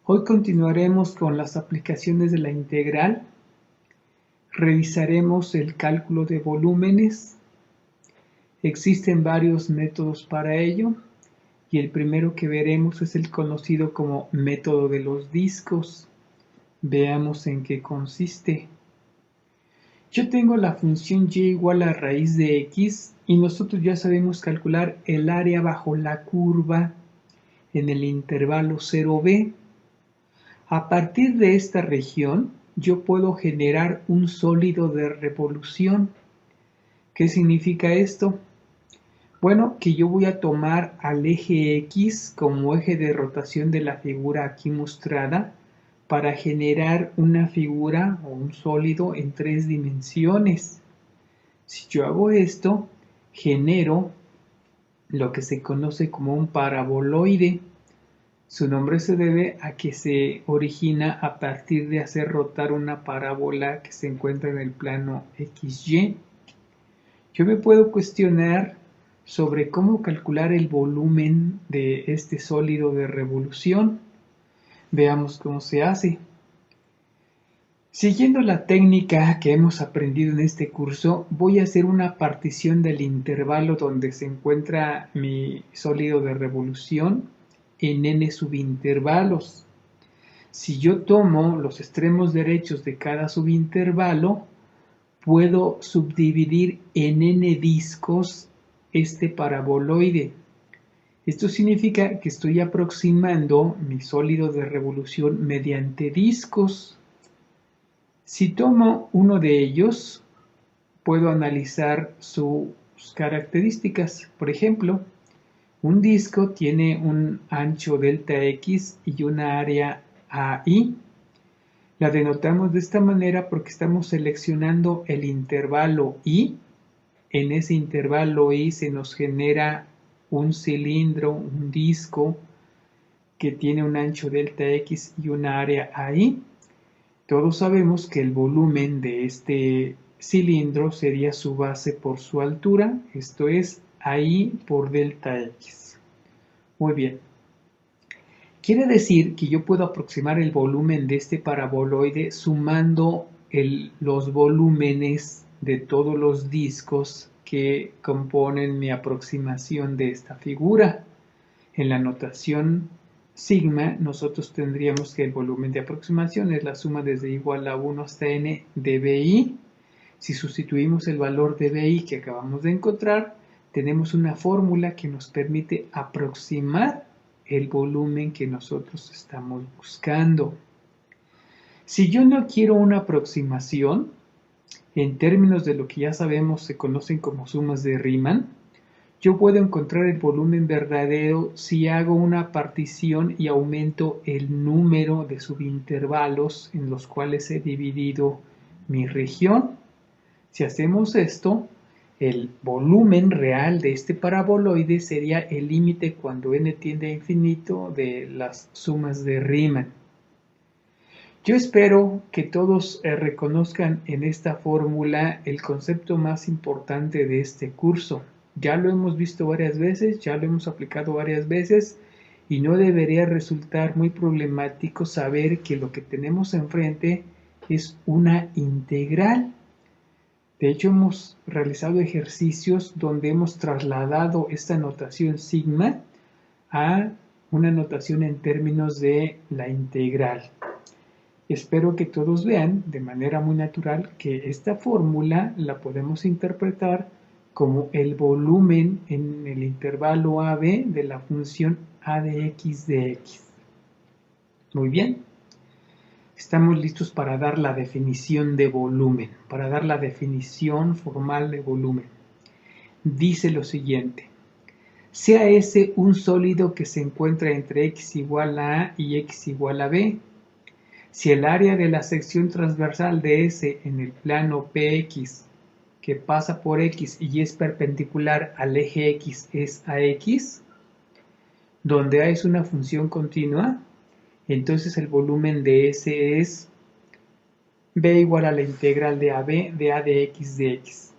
Hoy continuaremos con las aplicaciones de la integral, revisaremos el cálculo de volúmenes, existen varios métodos para ello y el primero que veremos es el conocido como método de los discos. Veamos en qué consiste. Yo tengo la función y igual a raíz de x y nosotros ya sabemos calcular el área bajo la curva en el intervalo 0b. A partir de esta región, yo puedo generar un sólido de revolución. ¿Qué significa esto? Bueno, que yo voy a tomar al eje X como eje de rotación de la figura aquí mostrada para generar una figura o un sólido en 3 dimensiones. Si yo hago esto, genero lo que se conoce como un paraboloide. Su nombre se debe a que se origina a partir de hacer rotar una parábola que se encuentra en el plano XY. Yo me puedo cuestionar sobre cómo calcular el volumen de este sólido de revolución. Veamos cómo se hace. Siguiendo la técnica que hemos aprendido en este curso, voy a hacer una partición del intervalo donde se encuentra mi sólido de revolución en n subintervalos. Si yo tomo los extremos derechos de cada subintervalo, puedo subdividir en n discos este paraboloide. Esto significa que estoy aproximando mi sólido de revolución mediante discos. Si tomo uno de ellos, puedo analizar sus características. Por ejemplo, un disco tiene un ancho delta x y una área AI. La denotamos de esta manera porque estamos seleccionando el intervalo I. En ese intervalo I se nos genera un cilindro, un disco que tiene un ancho delta x y una área AI. Todos sabemos que el volumen de este cilindro sería su base por su altura, esto es AI por delta x. Muy bien. Quiere decir que yo puedo aproximar el volumen de este paraboloide sumando los volúmenes de todos los discos que componen mi aproximación de esta figura. En la notación sigma, nosotros tendríamos que el volumen de aproximación es la suma desde igual a 1 hasta n de BI. Si sustituimos el valor de BI que acabamos de encontrar, tenemos una fórmula que nos permite aproximar el volumen que nosotros estamos buscando. Si yo no quiero una aproximación, en términos de lo que ya sabemos se conocen como sumas de Riemann, yo puedo encontrar el volumen verdadero si hago una partición y aumento el número de subintervalos en los cuales he dividido mi región. Si hacemos esto, el volumen real de este paraboloide sería el límite cuando n tiende a infinito de las sumas de Riemann. Yo espero que todos reconozcan en esta fórmula el concepto más importante de este curso. Ya lo hemos visto varias veces, ya lo hemos aplicado varias veces y no debería resultar muy problemático saber que lo que tenemos enfrente es una integral. De hecho, hemos realizado ejercicios donde hemos trasladado esta notación sigma a una notación en términos de la integral. Espero que todos vean de manera muy natural que esta fórmula la podemos interpretar como el volumen en el intervalo AB de la función a de x de x. Muy bien. Estamos listos para dar la definición de volumen, para dar la definición formal de volumen. Dice lo siguiente: sea S un sólido que se encuentra entre x igual a A y x igual a B, si el área de la sección transversal de S en el plano PX que pasa por X y es perpendicular al eje X es AX, donde A es una función continua, entonces el volumen de S es B igual a la integral de AB de A de X de X.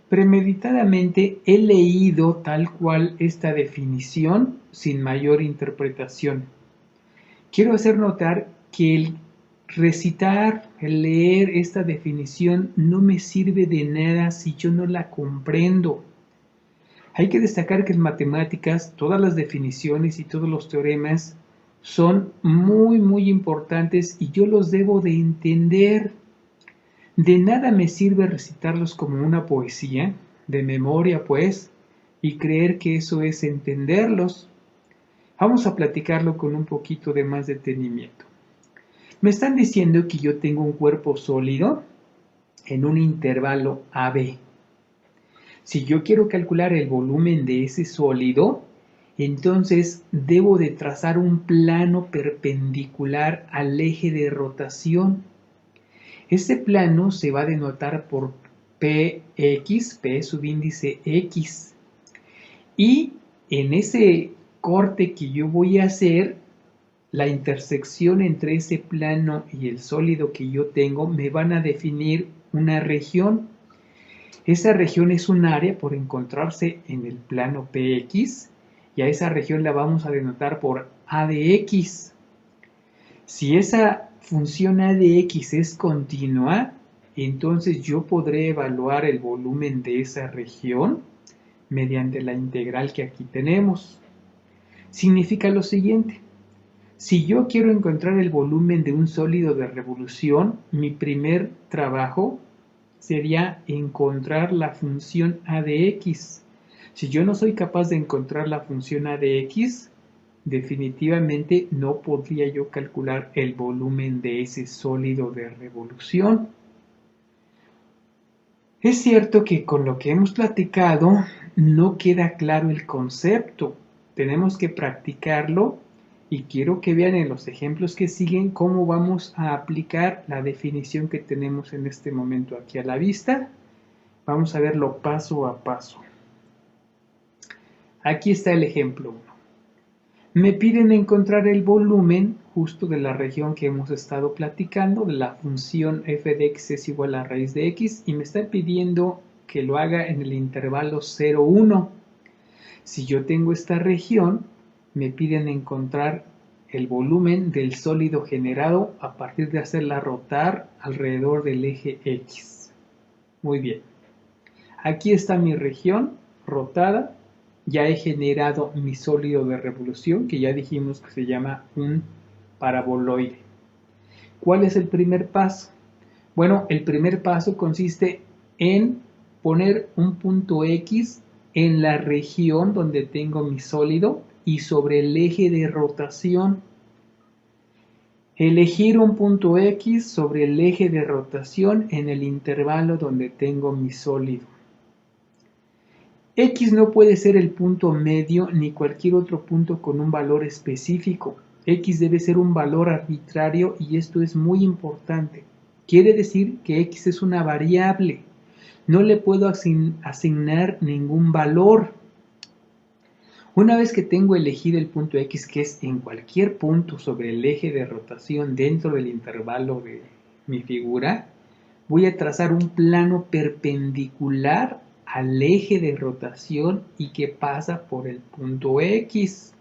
Premeditadamente he leído tal cual esta definición sin mayor interpretación. quiero hacer notar que el recitar, el leer esta definición no me sirve de nada si yo no la comprendo. Hay que destacar que en matemáticas todas las definiciones y todos los teoremas son muy importantes y yo los debo de entender. De nada me sirve recitarlos como una poesía, de memoria pues, y creer que eso es entenderlos. Vamos a platicarlo con un poquito de más detenimiento. Me están diciendo que yo tengo un cuerpo sólido en un intervalo AB. Si yo quiero calcular el volumen de ese sólido, entonces debo de trazar un plano perpendicular al eje de rotación. Este plano se va a denotar por PX, P subíndice X. Y en ese corte que yo voy a hacer, la intersección entre ese plano y el sólido que yo tengo me van a definir una región. Esa región es un área por encontrarse en el plano PX y a esa región la vamos a denotar por A de X. Si esa función A de X es continua, entonces yo podré evaluar el volumen de esa región mediante la integral que aquí tenemos. Significa lo siguiente: si yo quiero encontrar el volumen de un sólido de revolución, mi primer trabajo sería encontrar la función A de X. Si yo no soy capaz de encontrar la función A de X, definitivamente no podría yo calcular el volumen de ese sólido de revolución. Es cierto que con lo que hemos platicado no queda claro el concepto. Tenemos que practicarlo y quiero que vean en los ejemplos que siguen cómo vamos a aplicar la definición que tenemos en este momento aquí a la vista. Vamos a verlo paso a paso. Aquí está el ejemplo 1. Me piden encontrar el volumen justo de la región que hemos estado platicando, de la función f de x es igual a raíz de x, y me están pidiendo que lo haga en el intervalo 0, 1. Si yo tengo esta región, me piden encontrar el volumen del sólido generado a partir de hacerla rotar alrededor del eje X. Muy bien. Aquí está mi región rotada. Ya he generado mi sólido de revolución, que ya dijimos que se llama un paraboloide. ¿Cuál es el primer paso? Bueno, el primer paso consiste en poner un punto X en la región donde tengo mi sólido y sobre el eje de rotación. Elegir un punto X sobre el eje de rotación en el intervalo donde tengo mi sólido. X no puede ser el punto medio ni cualquier otro punto con un valor específico. X debe ser un valor arbitrario y esto es muy importante. Quiere decir que X es una variable. No le puedo asignar ningún valor. Una vez que tengo elegido el punto X, que es en cualquier punto sobre el eje de rotación dentro del intervalo de mi figura, voy a trazar un plano perpendicular al eje de rotación y que pasa por el punto X.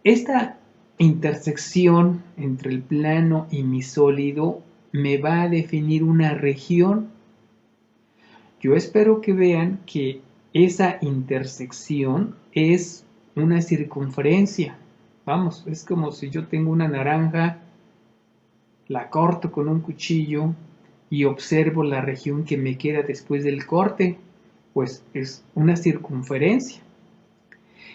Esta intersección entre el plano y mi sólido me va a definir una región. Yo espero que vean que esa intersección es una circunferencia. Vamos, es como si yo tengo una naranja, la corto con un cuchillo y observo la región que me queda después del corte, pues es una circunferencia.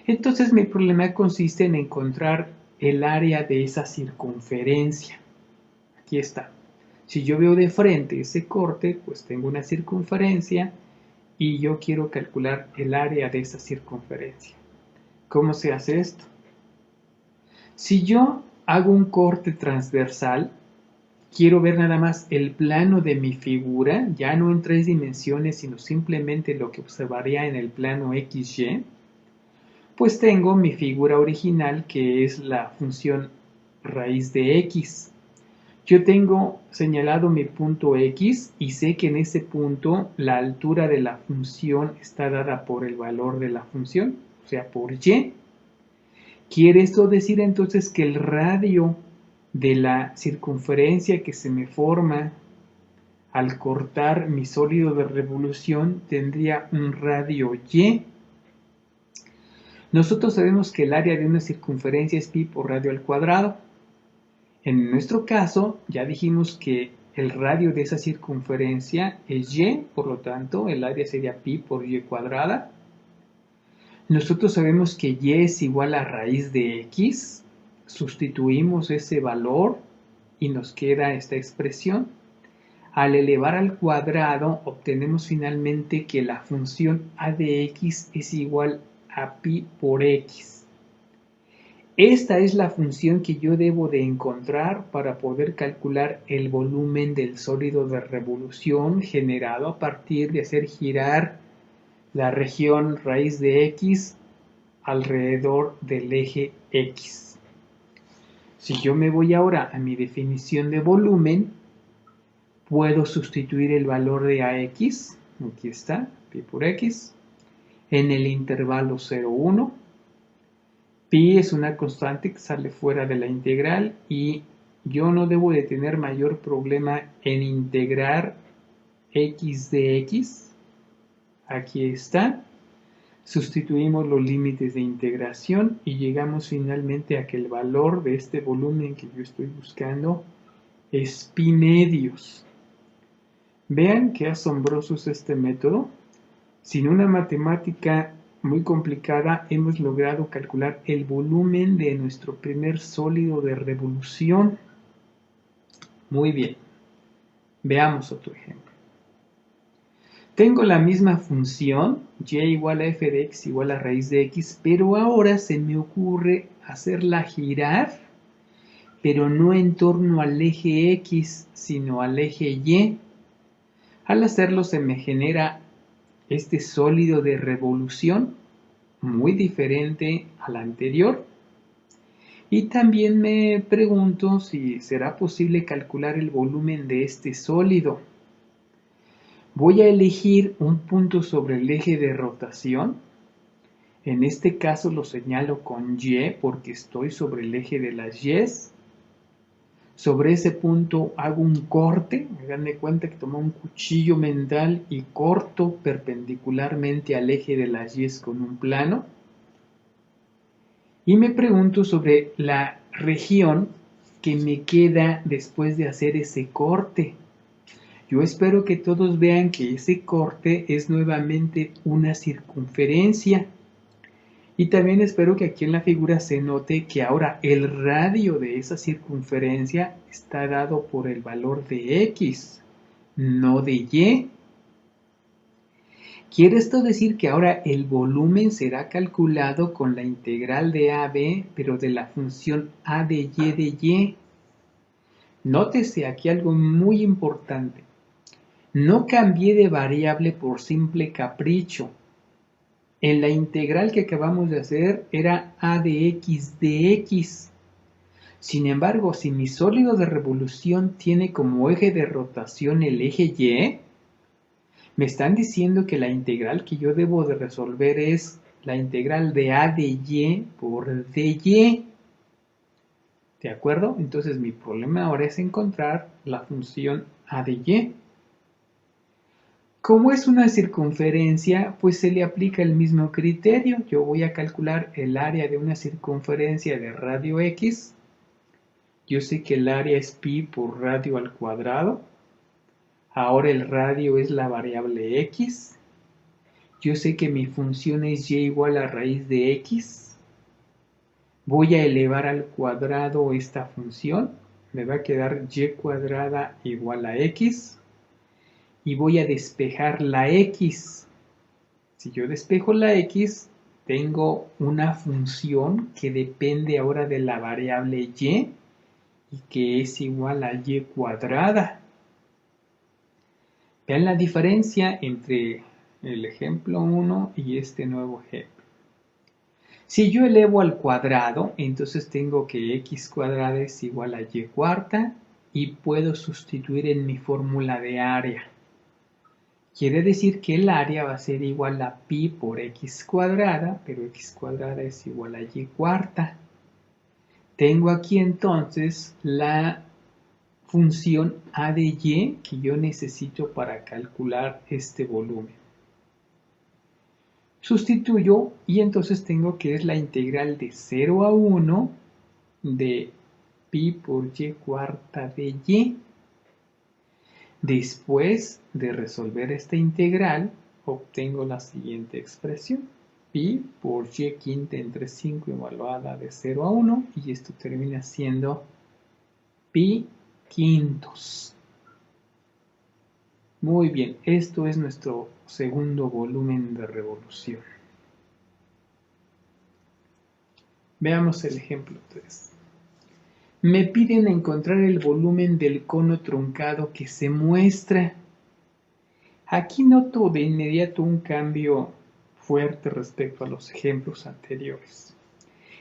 Entonces mi problema consiste en encontrar el área de esa circunferencia. Aquí está. Si yo veo de frente ese corte, pues tengo una circunferencia y yo quiero calcular el área de esa circunferencia. ¿Cómo se hace esto? Si yo hago un corte transversal, quiero ver nada más el plano de mi figura, ya no en 3 dimensiones, sino simplemente lo que observaría en el plano XY, pues tengo mi figura original que es la función raíz de X. Yo tengo señalado mi punto X y sé que en ese punto la altura de la función está dada por el valor de la función, o sea, por Y. ¿Quiere esto decir entonces que el radio de la circunferencia que se me forma al cortar mi sólido de revolución tendría un radio y? Nosotros sabemos que el área de una circunferencia es pi por radio al cuadrado. En nuestro caso, ya dijimos que el radio de esa circunferencia es y, por lo tanto, el área sería pi por y cuadrada. Nosotros sabemos que y es igual a raíz de x. Sustituimos ese valor y nos queda esta expresión. Al elevar al cuadrado, obtenemos finalmente que la función a de x es igual a pi por x. Esta es la función que yo debo de encontrar para poder calcular el volumen del sólido de revolución generado a partir de hacer girar la región raíz de x alrededor del eje x. Si yo me voy ahora a mi definición de volumen, puedo sustituir el valor de ax, aquí está, pi por x, en el intervalo 0, 1. Pi es una constante que sale fuera de la integral y yo no debo de tener mayor problema en integrar x de x. Aquí está. Sustituimos los límites de integración y llegamos finalmente a que el valor de este volumen que yo estoy buscando es pi medios. Vean qué asombroso es este método. Sin una matemática muy complicada hemos logrado calcular el volumen de nuestro primer sólido de revolución. Muy bien. Veamos otro ejemplo. Tengo la misma función, y igual a f de x igual a raíz de x, pero ahora se me ocurre hacerla girar, pero no en torno al eje x, sino al eje y. Al hacerlo se me genera este sólido de revolución muy diferente al anterior. Y también me pregunto si será posible calcular el volumen de este sólido. Voy a elegir un punto sobre el eje de rotación. En este caso lo señalo con Y porque estoy sobre el eje de las Ys. Sobre ese punto hago un corte. Hagan de cuenta que tomo un cuchillo mental y corto perpendicularmente al eje de las Ys con un plano. Y me pregunto sobre la región que me queda después de hacer ese corte. Yo espero que todos vean que ese corte es nuevamente una circunferencia. Y también espero que aquí en la figura se note que ahora el radio de esa circunferencia está dado por el valor de x, no de y. ¿Quiere esto decir que ahora el volumen será calculado con la integral de AB, pero de la función a de y? Nótese aquí algo muy importante. No cambié de variable por simple capricho. En la integral que acabamos de hacer era a de x. Sin embargo, si mi sólido de revolución tiene como eje de rotación el eje y, me están diciendo que la integral que yo debo de resolver es la integral de a de y por dy. ¿De acuerdo? Entonces mi problema ahora es encontrar la función a de y. Como es una circunferencia, pues se le aplica el mismo criterio. Yo voy a calcular el área de una circunferencia de radio x. Yo sé que el área es pi por radio al cuadrado. Ahora el radio es la variable x. Yo sé que mi función es y igual a raíz de x. Voy a elevar al cuadrado esta función. Me va a quedar y cuadrada igual a x. Y voy a despejar la x. Si yo despejo la x, tengo una función que depende ahora de la variable y que es igual a y cuadrada. Vean la diferencia entre el ejemplo 1 y este nuevo ejemplo. Si yo elevo al cuadrado, entonces tengo que x cuadrada es igual a y cuarta y puedo sustituir en mi fórmula de área. Quiere decir que el área va a ser igual a pi por x cuadrada, pero x cuadrada es igual a y cuarta. Tengo aquí entonces la función a de y que yo necesito para calcular este volumen. Sustituyo y entonces tengo que es la integral de 0 a 1 de pi por y cuarta de y. Después de resolver esta integral, obtengo la siguiente expresión. Pi por y quinta entre 5 evaluada de 0 a 1 y esto termina siendo pi quintos. Muy bien, esto es nuestro segundo volumen de revolución. Veamos el ejemplo 3. Me piden encontrar el volumen del cono truncado que se muestra. Aquí noto de inmediato un cambio fuerte respecto a los ejemplos anteriores.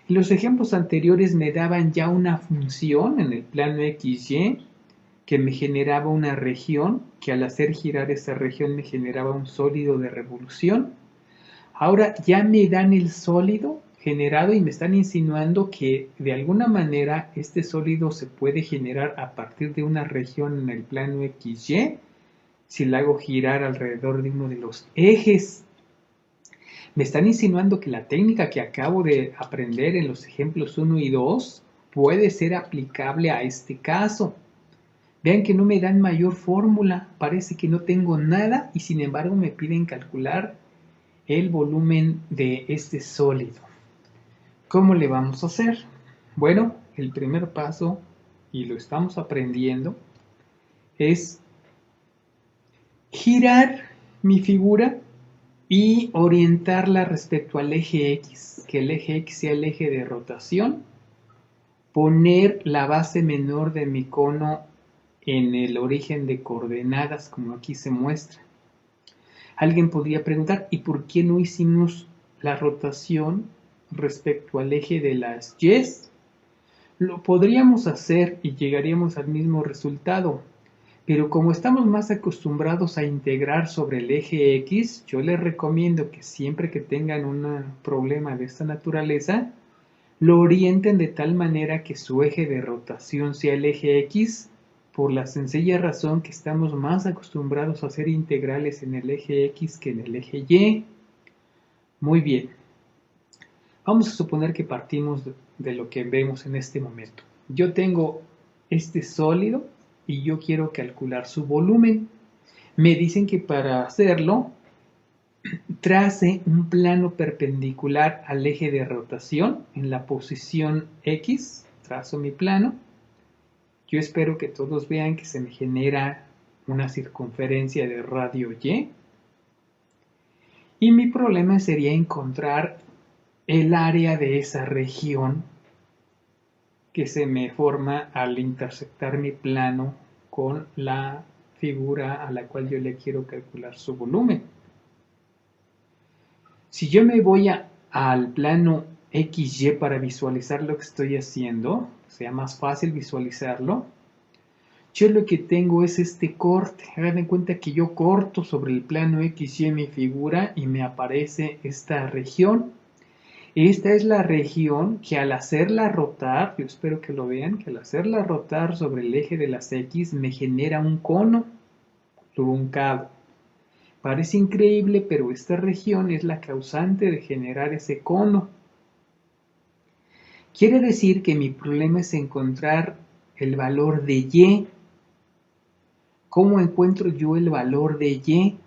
Los ejemplos anteriores me daban ya una función en el plano XY que me generaba una región, que al hacer girar esa región me generaba un sólido de revolución. Ahora ya me dan el sólido generado y me están insinuando que de alguna manera este sólido se puede generar a partir de una región en el plano XY si la hago girar alrededor de uno de los ejes. Me están insinuando que la técnica que acabo de aprender en los ejemplos 1 y 2 puede ser aplicable a este caso. Vean que no me dan mayor fórmula, parece que no tengo nada y sin embargo me piden calcular el volumen de este sólido. ¿Cómo le vamos a hacer? Bueno, el primer paso, y lo estamos aprendiendo, es girar mi figura y orientarla respecto al eje X, que el eje X sea el eje de rotación, poner la base menor de mi cono en el origen de coordenadas como aquí se muestra. Alguien podría preguntar, ¿y por qué no hicimos la rotación respecto al eje de las Y's? Lo podríamos hacer y llegaríamos al mismo resultado, pero como estamos más acostumbrados a integrar sobre el eje X, yo les recomiendo que siempre que tengan un problema de esta naturaleza, lo orienten de tal manera que su eje de rotación sea el eje X, por la sencilla razón que estamos más acostumbrados a hacer integrales en el eje X que en el eje Y. Muy bien. Vamos a suponer que partimos de lo que vemos en este momento. Yo tengo este sólido y yo quiero calcular su volumen. Me dicen que para hacerlo trace un plano perpendicular al eje de rotación en la posición X. Trazo mi plano. Yo espero que todos vean que se me genera una circunferencia de radio Y. Y mi problema sería encontrar el área de esa región que se me forma al intersectar mi plano con la figura a la cual yo le quiero calcular su volumen. Si yo me voy al plano XY para visualizar lo que estoy haciendo, sea más fácil visualizarlo, yo lo que tengo es este corte. Hagan en cuenta que yo corto sobre el plano XY mi figura y me aparece esta región. Esta es la región que al hacerla rotar, yo espero que lo vean, que al hacerla rotar sobre el eje de las X me genera un cono truncado. Parece increíble, pero esta región es la causante de generar ese cono. Quiere decir que mi problema es encontrar el valor de Y. ¿Cómo encuentro yo el valor de Y?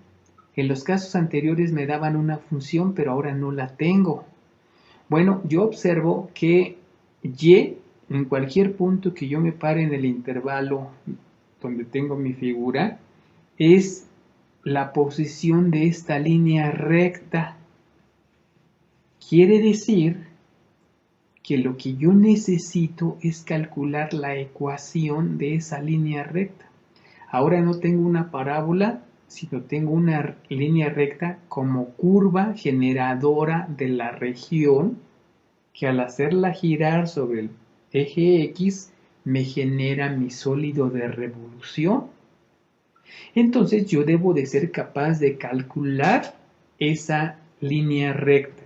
En los casos anteriores me daban una función, pero ahora no la tengo. Bueno, yo observo que Y, en cualquier punto que yo me pare en el intervalo donde tengo mi figura, es la posición de esta línea recta. Quiere decir que lo que yo necesito es calcular la ecuación de esa línea recta. Ahora no tengo una parábola, sino tengo una línea recta como curva generadora de la región que al hacerla girar sobre el eje X me genera mi sólido de revolución. Entonces yo debo de ser capaz de calcular esa línea recta.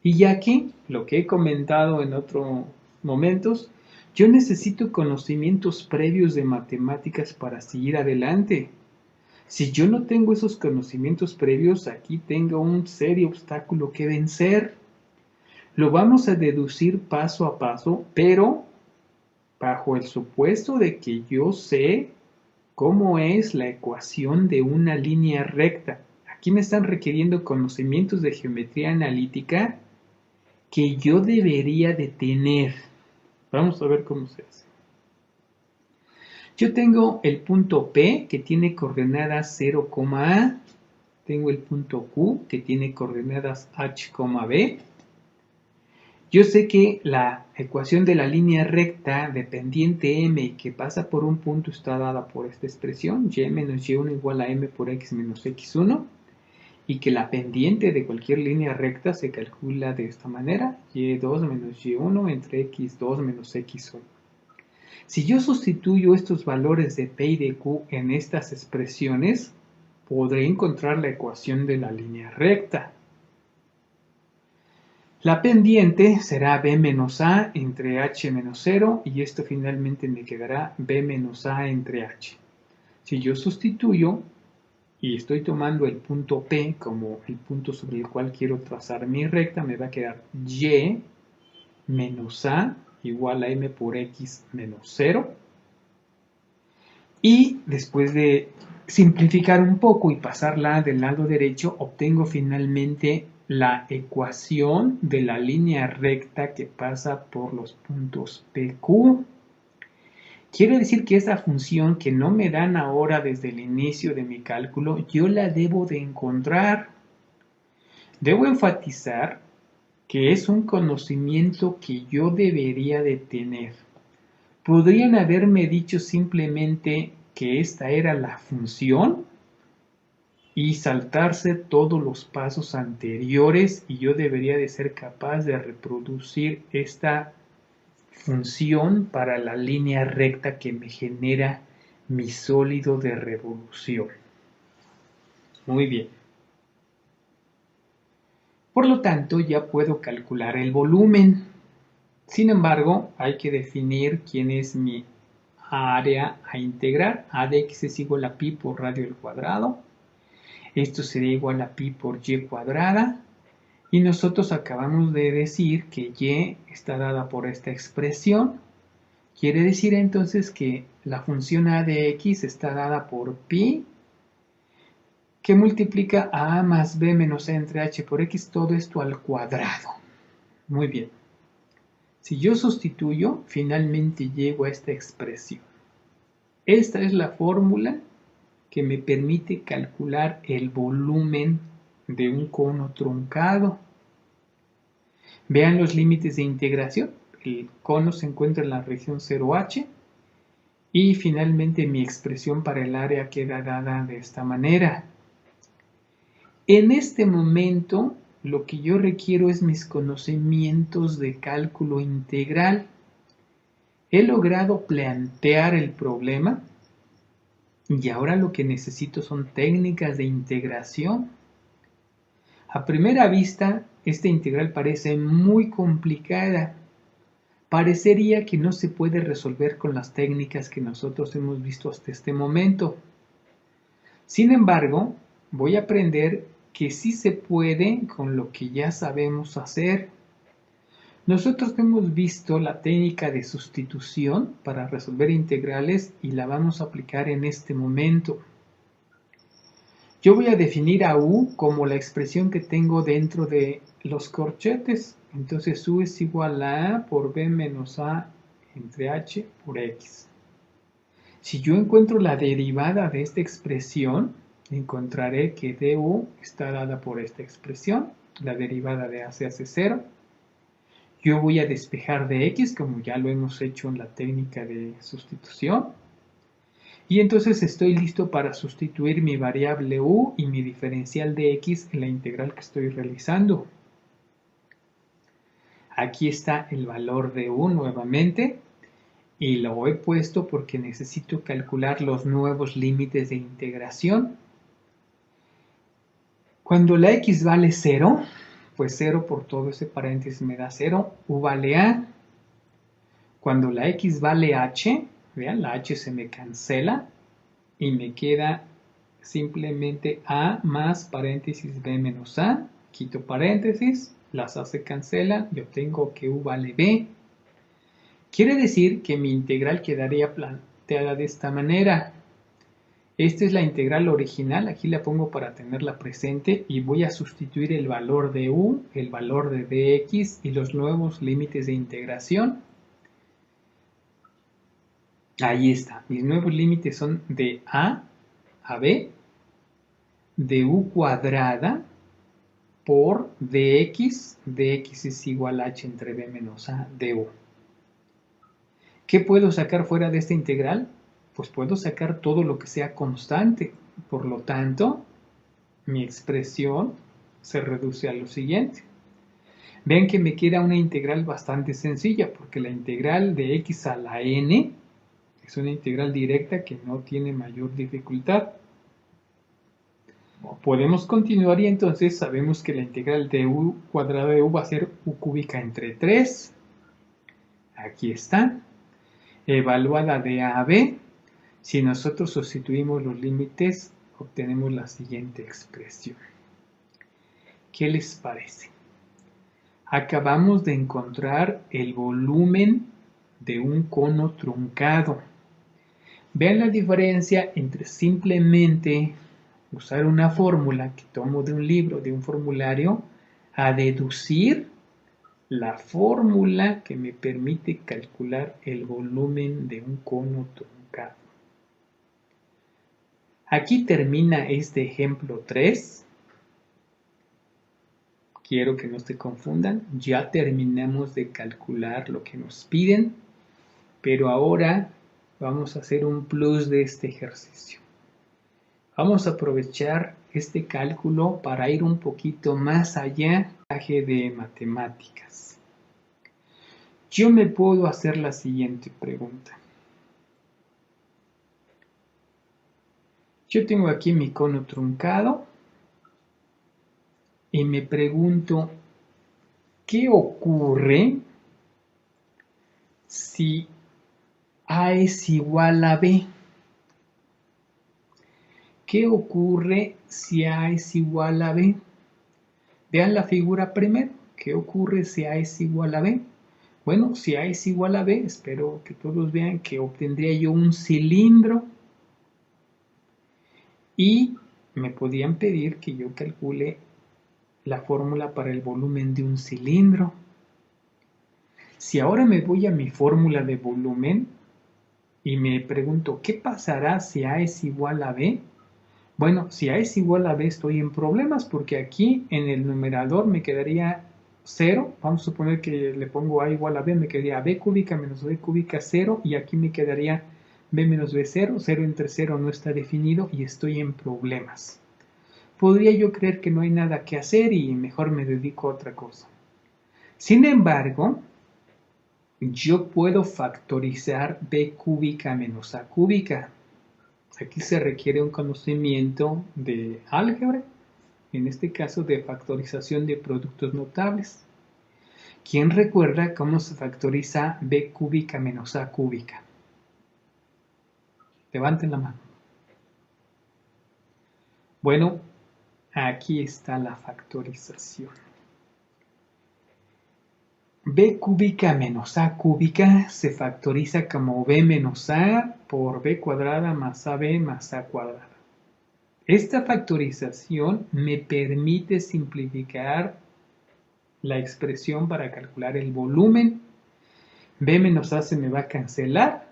Y ya aquí, lo que he comentado en otros momentos, yo necesito conocimientos previos de matemáticas para seguir adelante. Si yo no tengo esos conocimientos previos, aquí tengo un serio obstáculo que vencer. Lo vamos a deducir paso a paso, pero bajo el supuesto de que yo sé cómo es la ecuación de una línea recta. Aquí me están requiriendo conocimientos de geometría analítica que yo debería de tener. Vamos a ver cómo se hace. Yo tengo el punto P que tiene coordenadas 0, A. Tengo el punto Q que tiene coordenadas H, B. Yo sé que la ecuación de la línea recta dependiente m que pasa por un punto está dada por esta expresión, y menos y1 igual a m por x menos x1, y que la pendiente de cualquier línea recta se calcula de esta manera, y2 menos y1 entre x2 menos x1. Si yo sustituyo estos valores de p y de q en estas expresiones, podré encontrar la ecuación de la línea recta. La pendiente será b menos a entre h menos 0 y esto finalmente me quedará b menos a entre h. Si yo sustituyo y estoy tomando el punto P como el punto sobre el cual quiero trazar mi recta, me va a quedar y menos a igual a m por x menos 0. Y después de simplificar un poco y pasarla del lado derecho, obtengo finalmente la ecuación de la línea recta que pasa por los puntos PQ. Quiere decir que esa función que no me dan ahora desde el inicio de mi cálculo, yo la debo de encontrar. Debo enfatizar que es un conocimiento que yo debería de tener. Podrían haberme dicho simplemente que esta era la función y saltarse todos los pasos anteriores y yo debería de ser capaz de reproducir esta función para la línea recta que me genera mi sólido de revolución. Muy bien. Por lo tanto, ya puedo calcular el volumen. Sin embargo, hay que definir quién es mi área a integrar. A de x es igual a pi por radio al cuadrado. Esto sería igual a pi por y cuadrada. Y nosotros acabamos de decir que y está dada por esta expresión. Quiere decir entonces que la función a de x está dada por pi, que multiplica a más b menos a entre h por x, todo esto al cuadrado. Muy bien. Si yo sustituyo, finalmente llego a esta expresión. Esta es la fórmula que me permite calcular el volumen de un cono truncado. Vean los límites de integración. El cono se encuentra en la región 0h y finalmente mi expresión para el área queda dada de esta manera. En este momento, lo que yo requiero es mis conocimientos de cálculo integral. He logrado plantear el problema y ahora lo que necesito son técnicas de integración. A primera vista, esta integral parece muy complicada. Parecería que no se puede resolver con las técnicas que nosotros hemos visto hasta este momento. Sin embargo, voy a aprender que sí se puede con lo que ya sabemos hacer. Nosotros hemos visto la técnica de sustitución para resolver integrales y la vamos a aplicar en este momento. Yo voy a definir a u como la expresión que tengo dentro de los corchetes. Entonces u es igual a a por b menos a entre h por x. Si yo encuentro la derivada de esta expresión, encontraré que du está dada por esta expresión. La derivada de a se hace 0. Yo voy a despejar de x, como ya lo hemos hecho en la técnica de sustitución. Y entonces estoy listo para sustituir mi variable u y mi diferencial de x en la integral que estoy realizando. Aquí está el valor de u nuevamente. y lo he puesto porque necesito calcular los nuevos límites de integración. Cuando la x vale 0, pues 0 por todo ese paréntesis me da 0, u vale a. Cuando la x vale h, vean, la h se me cancela y me queda simplemente a más paréntesis b menos a. Quito paréntesis, las a se cancelan y obtengo que u vale b. Quiere decir que mi integral quedaría planteada de esta manera. Esta es la integral original, aquí la pongo para tenerla presente y voy a sustituir el valor de u, el valor de dx y los nuevos límites de integración. Ahí está, mis nuevos límites son de a b, de u cuadrada por dx es igual a h entre b menos a de u. ¿Qué puedo sacar fuera de esta integral? Pues puedo sacar todo lo que sea constante. Por lo tanto, mi expresión se reduce a lo siguiente. Ven que me queda una integral bastante sencilla, porque la integral de x a la n es una integral directa que no tiene mayor dificultad. Podemos continuar y entonces sabemos que la integral de u cuadrada de u va a ser u cúbica entre 3. Aquí está. Evaluada de a a b. Si nosotros sustituimos los límites, obtenemos la siguiente expresión. ¿Qué les parece? Acabamos de encontrar el volumen de un cono truncado. Vean la diferencia entre simplemente usar una fórmula que tomo de un libro, de un formulario, a deducir la fórmula que me permite calcular el volumen de un cono truncado. Aquí termina este ejemplo 3. Quiero que no se confundan. Ya terminamos de calcular lo que nos piden, pero ahora vamos a hacer un plus de este ejercicio. Vamos a aprovechar este cálculo para ir un poquito más allá de matemáticas. Yo me puedo hacer la siguiente pregunta. Yo tengo aquí mi cono truncado y me pregunto, ¿qué ocurre si A es igual a B? ¿Qué ocurre si A es igual a B? Vean la figura primero. ¿Qué ocurre si A es igual a B? Bueno, si A es igual a B, espero que todos vean que obtendría yo un cilindro y me podían pedir que yo calcule la fórmula para el volumen de un cilindro. Si ahora me voy a mi fórmula de volumen y me pregunto, ¿qué pasará si A es igual a B? Bueno, si A es igual a B estoy en problemas porque aquí en el numerador me quedaría 0. Vamos a suponer que le pongo A igual a B, me quedaría B cúbica menos B cúbica 0 y aquí me quedaría B menos B 0. 0 entre 0 no está definido y estoy en problemas. Podría yo creer que no hay nada que hacer y mejor me dedico a otra cosa. Sin embargo, yo puedo factorizar B cúbica menos A cúbica. Aquí se requiere un conocimiento de álgebra, en este caso de factorización de productos notables. ¿Quién recuerda cómo se factoriza B cúbica menos A cúbica? Levanten la mano. Bueno, aquí está la factorización. B cúbica menos A cúbica se factoriza como B menos A por B cuadrada más AB más A cuadrada. Esta factorización me permite simplificar la expresión para calcular el volumen. B menos A se me va a cancelar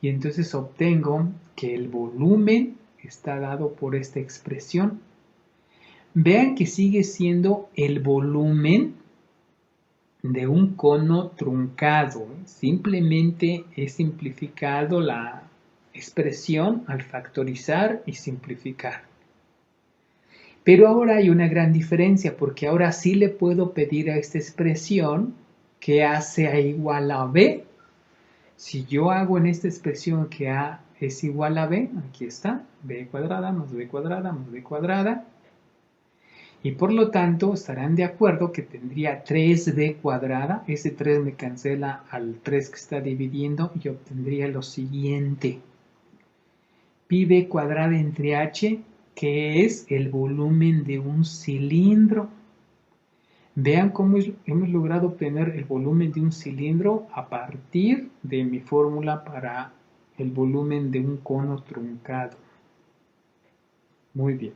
y entonces obtengo que el volumen está dado por esta expresión. Vean que sigue siendo el volumen de un cono truncado. Simplemente he simplificado la expresión al factorizar y simplificar. Pero ahora hay una gran diferencia porque ahora sí le puedo pedir a esta expresión que A sea igual a B Si yo hago en esta expresión que A es igual a B, aquí está, B cuadrada más B cuadrada más B cuadrada, y por lo tanto estarán de acuerdo que tendría 3b cuadrada, ese 3 me cancela al 3 que está dividiendo y obtendría lo siguiente. Pi b cuadrada entre h, que es el volumen de un cilindro. Vean cómo hemos logrado obtener el volumen de un cilindro a partir de mi fórmula para el volumen de un cono truncado. Muy bien.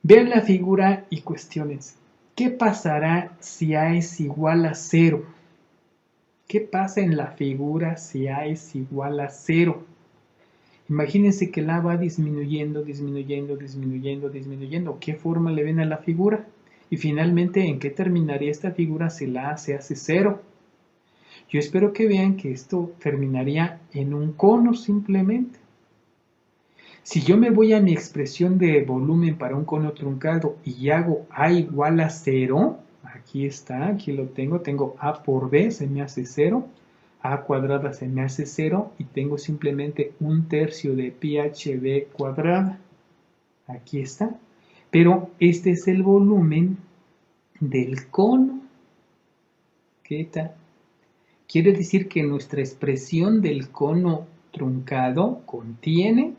Vean la figura y cuestiones. ¿Qué pasará si A es igual a 0? ¿Qué pasa en la figura si A es igual a 0? Imagínense que el A va disminuyendo, disminuyendo, disminuyendo, disminuyendo. ¿Qué forma le ven a la figura? Y finalmente, ¿en qué terminaría esta figura si la A se hace 0? Yo espero que vean que esto terminaría en un cono simplemente. Si yo me voy a mi expresión de volumen para un cono truncado y hago A igual a 0, aquí está, aquí lo tengo A por B se me hace 0, A cuadrada se me hace 0 y tengo simplemente 1/3 de pi h b cuadrada. Aquí está. Pero este es el volumen del cono. ¿Qué tal? Quiere decir que nuestra expresión del cono truncado contiene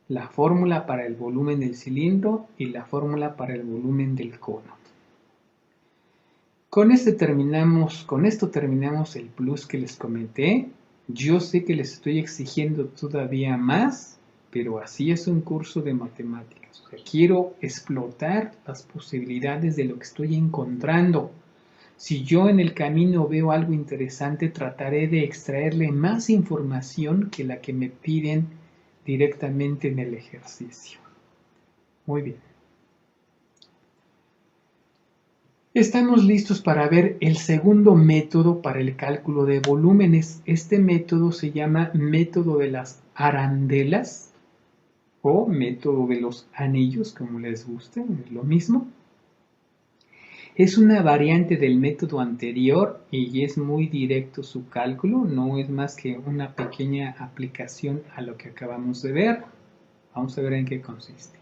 la fórmula para el volumen del cilindro y la fórmula para el volumen del cono. Con esto terminamos el plus que les comenté. Yo sé que les estoy exigiendo todavía más, pero así es un curso de matemáticas. O sea, quiero explotar las posibilidades de lo que estoy encontrando. Si yo en el camino veo algo interesante, trataré de extraerle más información que la que me piden directamente en el ejercicio. Muy bien. Estamos listos para ver el segundo método para el cálculo de volúmenes. Este método se llama método de las arandelas o método de los anillos, como les guste, es lo mismo. Es una variante del método anterior y es muy directo su cálculo, no es más que una pequeña aplicación a lo que acabamos de ver. Vamos a ver en qué consiste.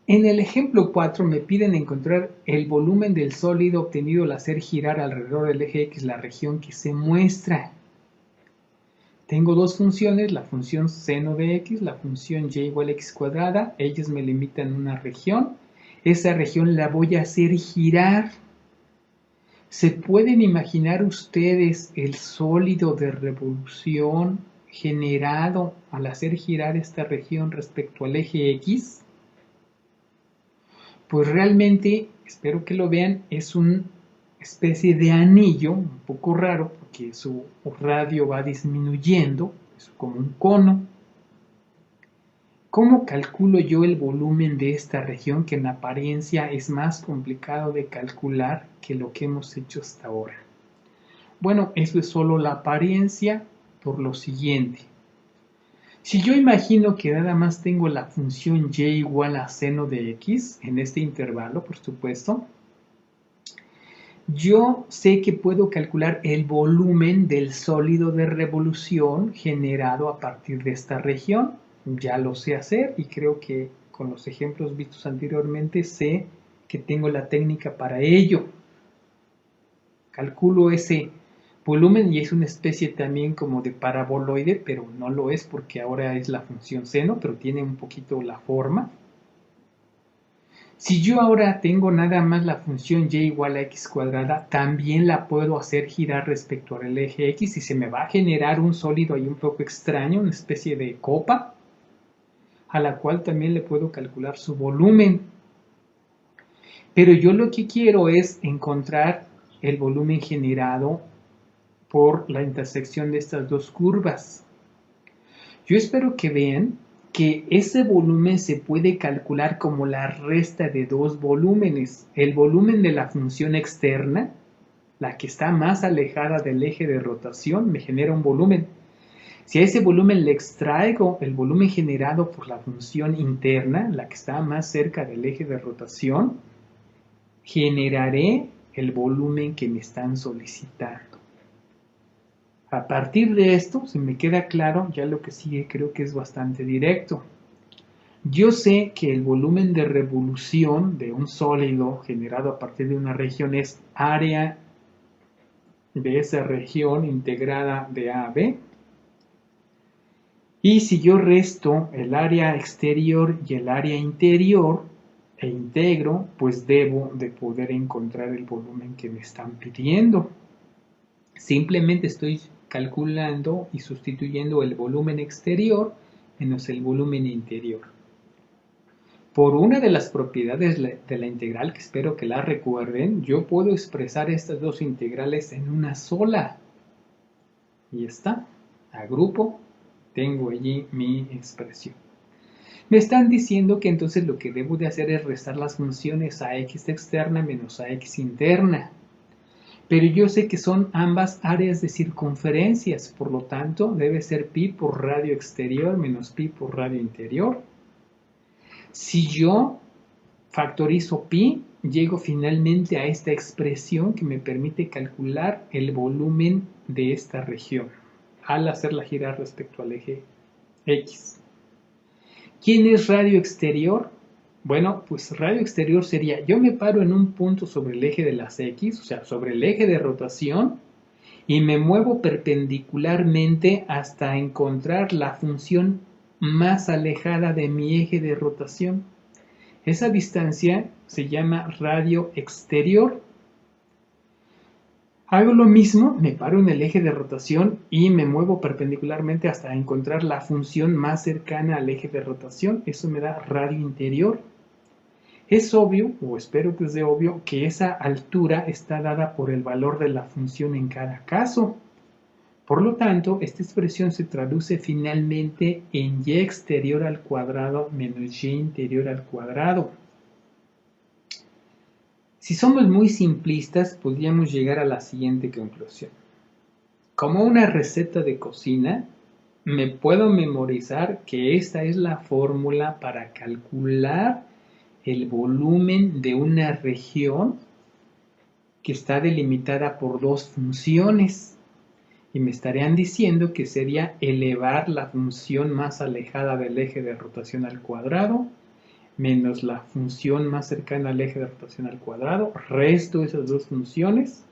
En el ejemplo 4 me piden encontrar el volumen del sólido obtenido al hacer girar alrededor del eje X la región que se muestra. Tengo dos funciones, la función seno de X, la función y igual a X cuadrada, ellas me limitan una región. Esa región la voy a hacer girar. ¿Se pueden imaginar ustedes el sólido de revolución generado al hacer girar esta región respecto al eje X? Pues realmente, espero que lo vean, es una especie de anillo, un poco raro, porque su radio va disminuyendo, es como un cono. ¿Cómo calculo yo el volumen de esta región que en apariencia es más complicado de calcular que lo que hemos hecho hasta ahora? Bueno, eso es solo la apariencia por lo siguiente. Si yo imagino que nada más tengo la función y igual a seno de x en este intervalo, por supuesto, yo sé que puedo calcular el volumen del sólido de revolución generado a partir de esta región. Ya lo sé hacer y creo que con los ejemplos vistos anteriormente sé que tengo la técnica para ello. Calculo ese volumen y es una especie también como de paraboloide, pero no lo es porque ahora es la función seno, pero tiene un poquito la forma. Si yo ahora tengo nada más la función y igual a x cuadrada, también la puedo hacer girar respecto al eje x y se me va a generar un sólido ahí un poco extraño, una especie de copa, a la cual también le puedo calcular su volumen. Pero yo lo que quiero es encontrar el volumen generado por la intersección de estas dos curvas. Yo espero que vean que ese volumen se puede calcular como la resta de dos volúmenes. El volumen de la función externa, la que está más alejada del eje de rotación, me genera un volumen. Si a ese volumen le extraigo el volumen generado por la función interna, la que está más cerca del eje de rotación, generaré el volumen que me están solicitando. A partir de esto, si me queda claro, ya lo que sigue creo que es bastante directo. Yo sé que el volumen de revolución de un sólido generado a partir de una región es área de esa región integrada de A a B. Y si yo resto el área exterior y el área interior e integro, pues debo de poder encontrar el volumen que me están pidiendo. Simplemente estoy calculando y sustituyendo el volumen exterior menos el volumen interior. Por una de las propiedades de la integral, que espero que la recuerden, yo puedo expresar estas dos integrales en una sola. Y está. Agrupo, tengo allí mi expresión. Me están diciendo que entonces lo que debo de hacer es restar las funciones ax externa menos ax interna. Pero yo sé que son ambas áreas de circunferencias, por lo tanto debe ser pi por radio exterior menos pi por radio interior. Si yo factorizo pi, llego finalmente a esta expresión que me permite calcular el volumen de esta región al hacerla girar respecto al eje X. ¿Quién es radio exterior? Bueno, pues radio exterior sería, yo me paro en un punto sobre el eje de las X, o sea, sobre el eje de rotación, y me muevo perpendicularmente hasta encontrar la función más alejada de mi eje de rotación. Esa distancia se llama radio exterior. Hago lo mismo, me paro en el eje de rotación y me muevo perpendicularmente hasta encontrar la función más cercana al eje de rotación. Eso me da radio interior. Es obvio, o espero que sea obvio, que esa altura está dada por el valor de la función en cada caso. Por lo tanto, esta expresión se traduce finalmente en y exterior al cuadrado menos y interior al cuadrado. Si somos muy simplistas, podríamos llegar a la siguiente conclusión. Como una receta de cocina, me puedo memorizar que esta es la fórmula para calcular el volumen de una región que está delimitada por dos funciones. Y me estarían diciendo que sería elevar la función más alejada del eje de rotación al cuadrado menos la función más cercana al eje de rotación al cuadrado, resto esas dos funciones,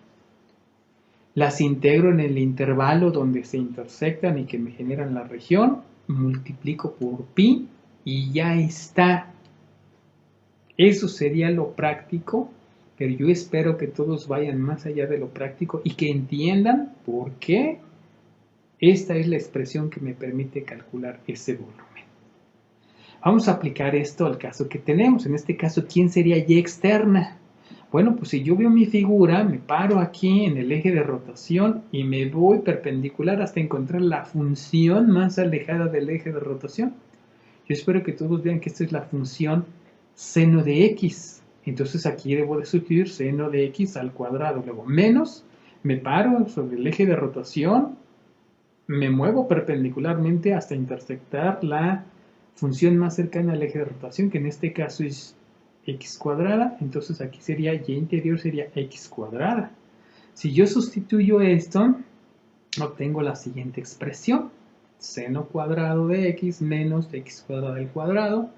las integro en el intervalo donde se intersectan y que me generan la región, multiplico por pi y ya está. Eso sería lo práctico, pero yo espero que todos vayan más allá de lo práctico y que entiendan por qué esta es la expresión que me permite calcular ese volumen. Vamos a aplicar esto al caso que tenemos. En este caso, ¿quién sería y externa? Bueno, pues si yo veo mi figura, me paro aquí en el eje de rotación y me voy perpendicular hasta encontrar la función más alejada del eje de rotación. Yo espero que todos vean que esta es la función seno de x. Entonces aquí debo de sustituir seno de x al cuadrado. Luego, menos, me paro sobre el eje de rotación, me muevo perpendicularmente hasta intersectar la función más cercana al eje de rotación, que en este caso es x cuadrada, entonces aquí sería y interior sería x cuadrada. Si yo sustituyo esto, obtengo la siguiente expresión, seno cuadrado de x menos x cuadrado al cuadrado.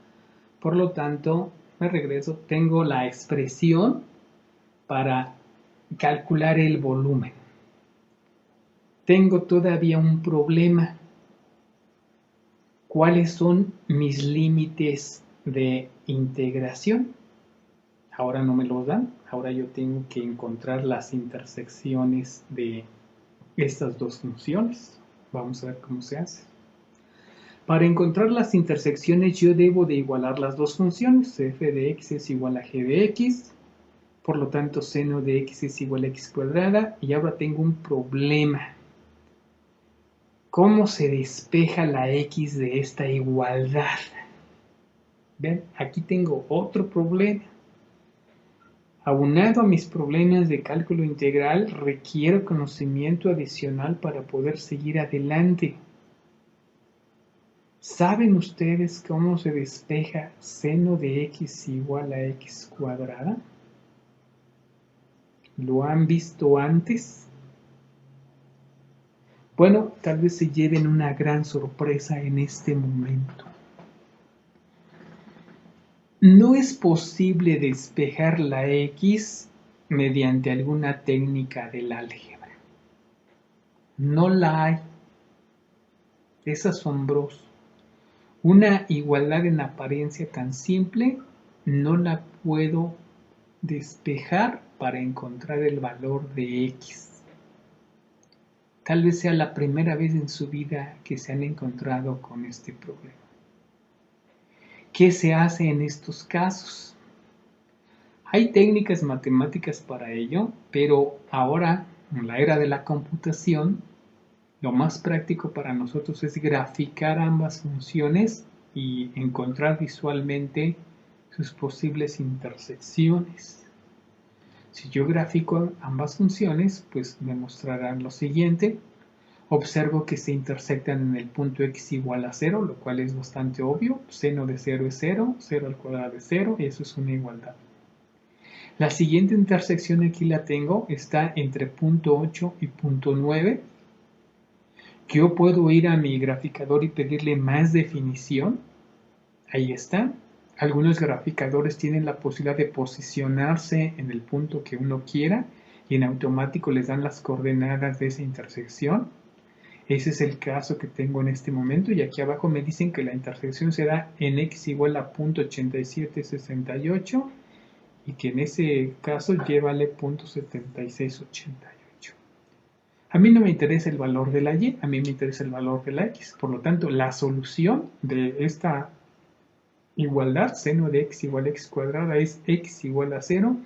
Por lo tanto, me regreso, tengo la expresión para calcular el volumen. Tengo todavía un problema. ¿Cuáles son mis límites de integración? Ahora no me los dan. Ahora yo tengo que encontrar las intersecciones de estas dos funciones. Vamos a ver cómo se hace. Para encontrar las intersecciones yo debo de igualar las dos funciones. F de x es igual a g de x. Por lo tanto, seno de x es igual a x cuadrada. Y ahora tengo un problema. ¿Cómo se despeja la x de esta igualdad? ¿Ven? Aquí tengo otro problema. Aunado a mis problemas de cálculo integral, requiero conocimiento adicional para poder seguir adelante. ¿Saben ustedes cómo se despeja seno de x igual a x cuadrada? ¿Lo han visto antes? Bueno, tal vez se lleven una gran sorpresa en este momento. No es posible despejar la X mediante alguna técnica del álgebra. No la hay. Es asombroso. Una igualdad en apariencia tan simple no la puedo despejar para encontrar el valor de X. Tal vez sea la primera vez en su vida que se han encontrado con este problema. ¿Qué se hace en estos casos? Hay técnicas matemáticas para ello, pero ahora, en la era de la computación, lo más práctico para nosotros es graficar ambas funciones y encontrar visualmente sus posibles intersecciones. Si yo grafico ambas funciones, pues me mostrarán lo siguiente. Observo que se intersectan en el punto x igual a 0, lo cual es bastante obvio. Seno de 0 es 0, 0 al cuadrado es 0, y eso es una igualdad. La siguiente intersección aquí la tengo, está entre punto 8 y punto 9. Yo puedo ir a mi graficador y pedirle más definición. Ahí está. Algunos graficadores tienen la posibilidad de posicionarse en el punto que uno quiera y en automático les dan las coordenadas de esa intersección. Ese es el caso que tengo en este momento y aquí abajo me dicen que la intersección será en x igual a 0.8768 y que en ese caso llévale 0.7688. A mí no me interesa el valor de la y, a mí me interesa el valor de la x. Por lo tanto, la solución de esta igualdad, seno de x igual a x cuadrada, es x igual a 0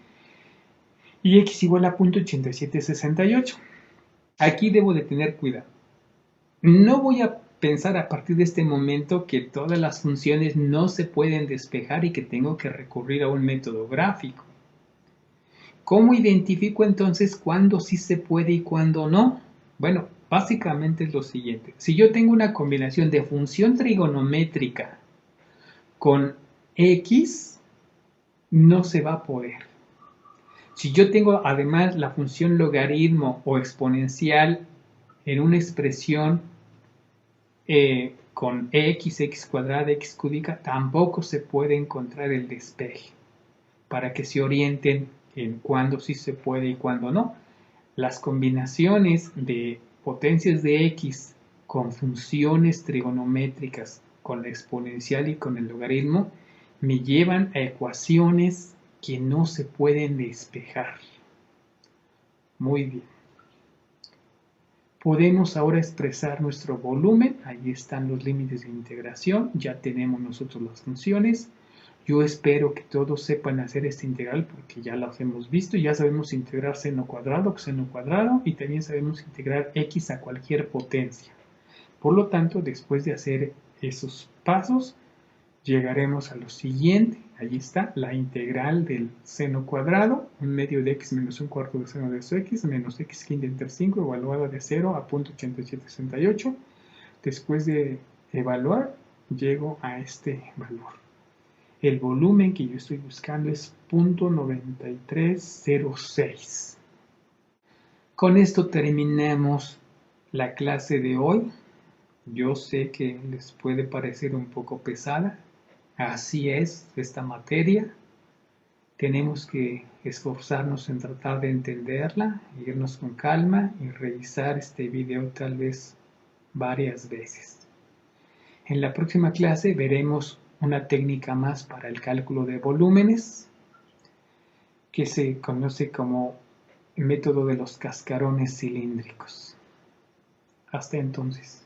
y x igual a 0.8768. Aquí debo de tener cuidado. No voy a pensar a partir de este momento que todas las funciones no se pueden despejar y que tengo que recurrir a un método gráfico. ¿Cómo identifico entonces cuándo sí se puede y cuándo no? Bueno, básicamente es lo siguiente. Si yo tengo una combinación de función trigonométrica con x, no se va a poder. Si yo tengo además la función logaritmo o exponencial en una expresión con x cuadrada, x cúbica, tampoco se puede encontrar el despeje para que se orienten en cuándo sí se puede y cuándo no. Las combinaciones de potencias de x con funciones trigonométricas, con la exponencial y con el logaritmo, me llevan a ecuaciones que no se pueden despejar. Muy bien. Podemos ahora expresar nuestro volumen. Ahí están los límites de integración. Ya tenemos nosotros las funciones. Yo espero que todos sepan hacer esta integral porque ya las hemos visto. Ya sabemos integrar seno cuadrado, coseno cuadrado y también sabemos integrar x a cualquier potencia. Por lo tanto, después de hacer esos pasos, llegaremos a lo siguiente. Allí está la integral del seno cuadrado, 1/2 de x menos 1/4 de seno de x menos x quinta entre 5 evaluada de 0 a 0.8768. Después de evaluar, llego a este valor. El volumen que yo estoy buscando es 0.9306. Con esto terminamos la clase de hoy. Yo sé que les puede parecer un poco pesada. Así es esta materia. Tenemos que esforzarnos en tratar de entenderla, irnos con calma y revisar este video tal vez varias veces. En la próxima clase veremos una técnica más para el cálculo de volúmenes que se conoce como el método de los cascarones cilíndricos. Hasta entonces.